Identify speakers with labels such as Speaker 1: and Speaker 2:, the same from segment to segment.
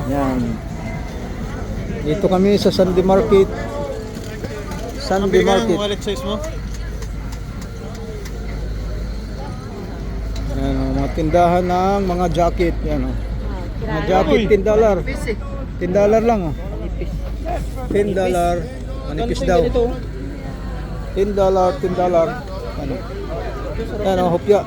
Speaker 1: Yan. Dito kami sa Sunday Market. Sunday Market.
Speaker 2: Wallet size mo?
Speaker 1: Yan, mga tindahan ng mga jacket. Yan, mga jacket, $10. $10 lang. $10. Manipis daw. $10. Ano? Yan, hopya.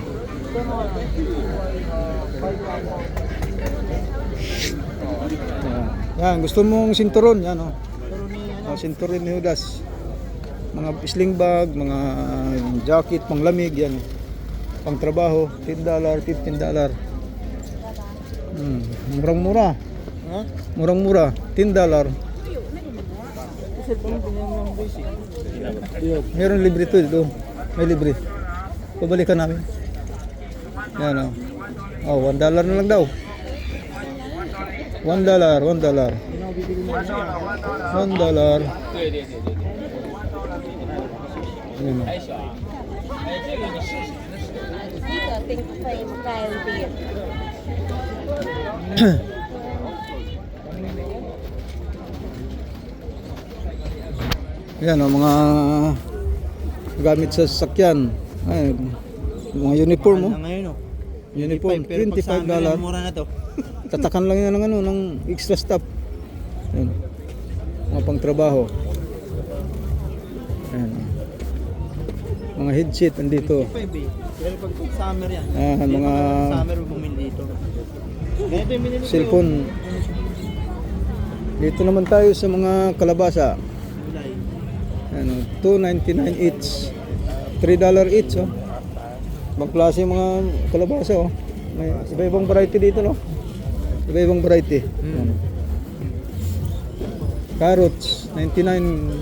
Speaker 1: Yan, gusto mong sinturon, yan sinturon ni Judas. Mga sling bag, mga jacket, panglamig, yan. Pang trabaho, $10, $15. Murang-mura. Murang-mura, $10. Meron libre to dito. May libre. Pabalikan namin. Yan $1 na lang daw. $1. $1. Yan Yan mga gamit sa sasakyan. Ay, mga uniform mo. Uniform, $25.
Speaker 2: Mura na to.
Speaker 1: Tatakan lang yan ng extra stuff. Yan. Mga pangtrabaho. Yan. Mga headset andito.
Speaker 2: Pero pag summer yan.
Speaker 1: Mga
Speaker 2: Summer bumili dito.
Speaker 1: cellphone. Dito naman tayo sa mga kalabasa. $2.99 each. $3 each. Ibang klase mga kalabasa. May iba-ibang variety dito, no? Iba-ibang variety. Carrots, 99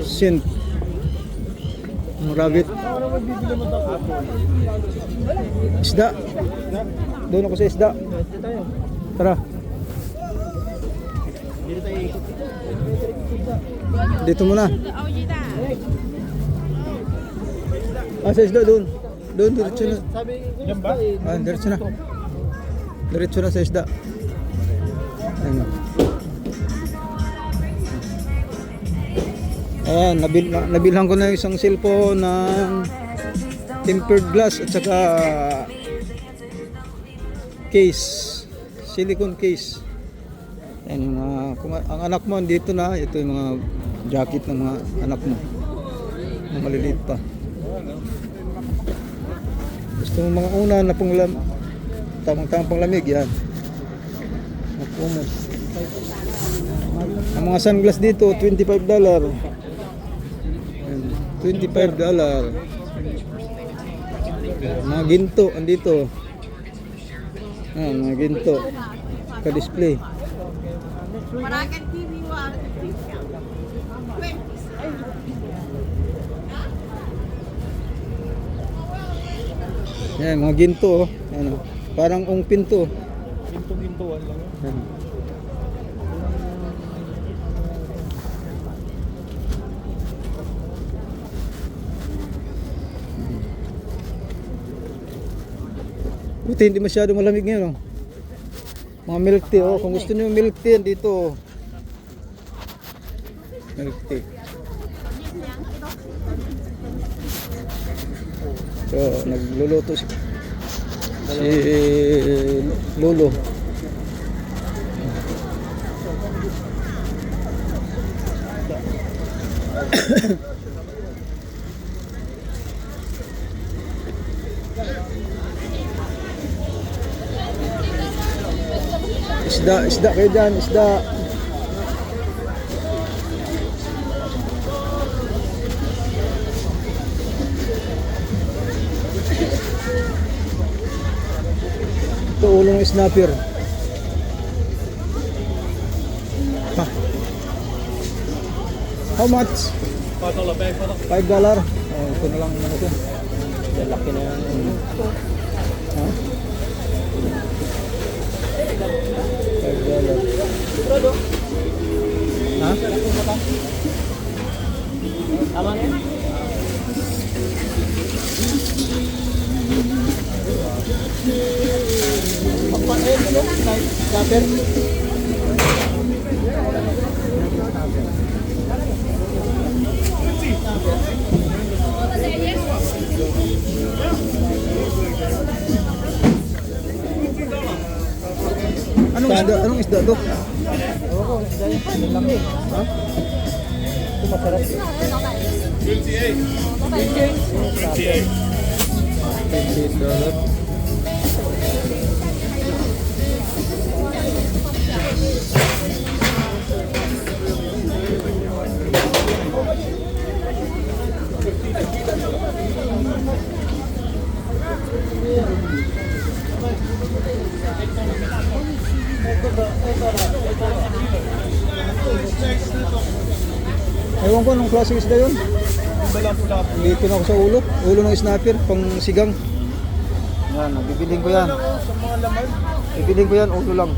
Speaker 1: cent. Rabbit. Isda. Doon ako sa isda. Tara. Dito muna. Sa isda doon. Doon, diretso na. Diretso na. Diretso na sa isda. Ayan, nabilhan ko na isang cellphone ng tempered glass at saka case, silicone case. Ayan, kung ang anak mo dito na, ito yung mga jacket ng mga anak mo, mga maliliit pa. Gusto mo mga una na tamang panglamig, yan. Ang mga sunglass dito, $25. $25. Mga ginto andito. Mga ginto ka-display. Yan, mga ginto. Parang pinto.
Speaker 2: Ginto-gintuan lang.
Speaker 1: Buti hindi masyado malamig ngayon. Mga milk tea. Kung gusto niyo milk tea, dito. Milk tea. So, nagluluto si Lolo. Isda kayo dyan, isda. Ito ulo ng snapper. How much? $5. Ito na lang naman ito. Laki na yan. $5. Ha? Tama na yan? Ito no? Snapper? Anong isda to?
Speaker 2: Oo, isda yan. Laki.
Speaker 1: Ha?
Speaker 2: Ito masarap.
Speaker 1: 28. Ewan ko anong klaseng isda yun.
Speaker 2: Pula-pula.
Speaker 1: Dito na ako sa ulo. Ulo ng snapper, pang sigang. Yan, bibiling ko yan.
Speaker 2: Sa mga laman.
Speaker 1: Bibiling ko yan, ulo lang.